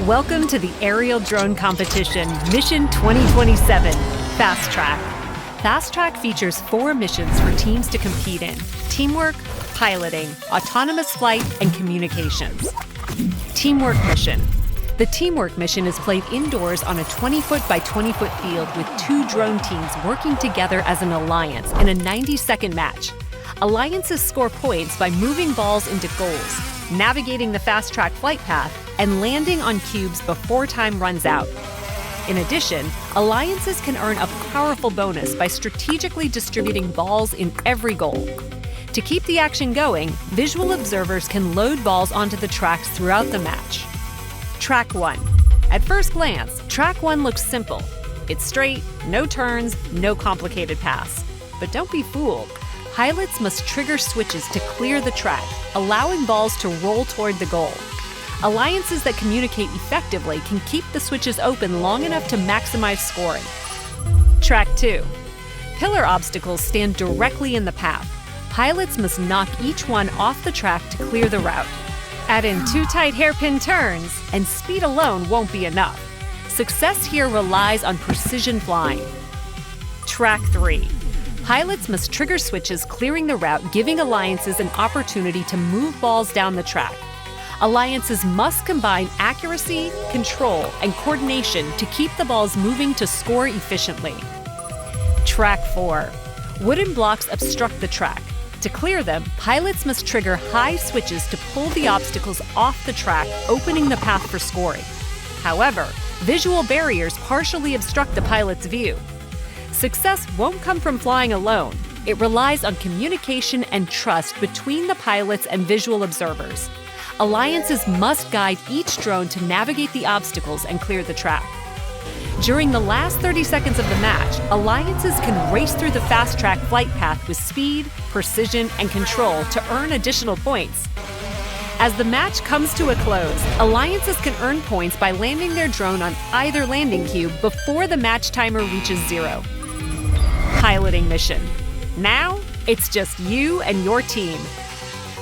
Welcome to the Aerial Drone Competition, Mission 2027, Fast Track. Fast Track features 4 missions for teams to compete in: teamwork, piloting, autonomous flight, and communications. Teamwork mission. The teamwork mission is played indoors on a 20-foot by 20-foot field with 2 drone teams working together as an alliance in a 90-second match. Alliances score points by moving balls into goals, navigating the fast track flight path, and landing on cubes before time runs out. In addition, alliances can earn a powerful bonus by strategically distributing balls in every goal. To keep the action going, visual observers can load balls onto the tracks throughout the match. Track 1. At first glance, Track 1 looks simple. It's straight, no turns, no complicated paths. But don't be fooled. Pilots must trigger switches to clear the track, allowing balls to roll toward the goal. Alliances that communicate effectively can keep the switches open long enough to maximize scoring. Track 2. Pillar obstacles stand directly in the path. Pilots must knock each one off the track to clear the route. Add in 2 tight hairpin turns, and speed alone won't be enough. Success here relies on precision flying. Track 3. Pilots must trigger switches clearing the route, giving alliances an opportunity to move balls down the track. Alliances must combine accuracy, control, and coordination to keep the balls moving to score efficiently. Track 4. Wooden blocks obstruct the track. To clear them, pilots must trigger high switches to pull the obstacles off the track, opening the path for scoring. However, visual barriers partially obstruct the pilot's view. Success won't come from flying alone. It relies on communication and trust between the pilots and visual observers. Alliances must guide each drone to navigate the obstacles and clear the track. During the last 30 seconds of the match, alliances can race through the fast track flight path with speed, precision, and control to earn additional points. As the match comes to a close, alliances can earn points by landing their drone on either landing cube before the match timer reaches 0. Piloting mission. Now, it's just you and your team.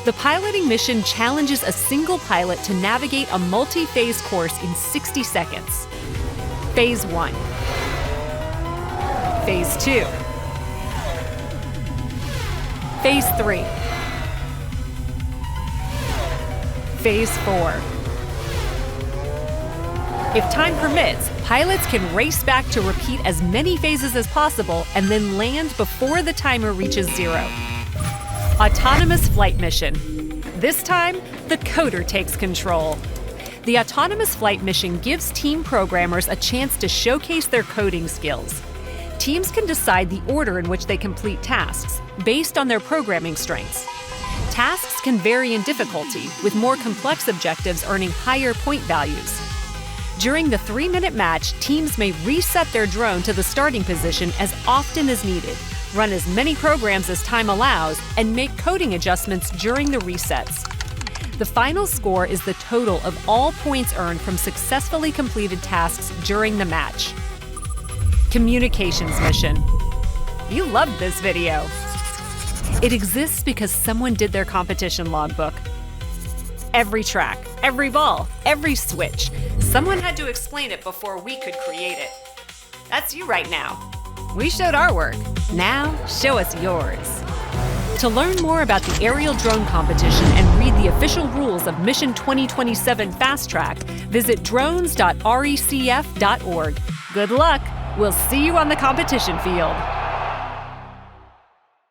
The piloting mission challenges a single pilot to navigate a multi-phase course in 60 seconds. Phase 1. Phase 2. Phase 3. Phase 4. If time permits, pilots can race back to repeat as many phases as possible and then land before the timer reaches 0. Autonomous flight mission. This time, the coder takes control. The autonomous flight mission gives team programmers a chance to showcase their coding skills. Teams can decide the order in which they complete tasks, based on their programming strengths. Tasks can vary in difficulty, with more complex objectives earning higher point values. During the 3-minute match, teams may reset their drone to the starting position as often as needed, run as many programs as time allows, and make coding adjustments during the resets. The final score is the total of all points earned from successfully completed tasks during the match. Communications mission. You loved this video. It exists because someone did their competition logbook. Every track, every ball, every switch. Someone had to explain it before we could create it. That's you right now. We showed our work. Now, show us yours. To learn more about the aerial drone competition and read the official rules of Mission 2027 Fast Track, visit drones.recf.org. Good luck! We'll see you on the competition field.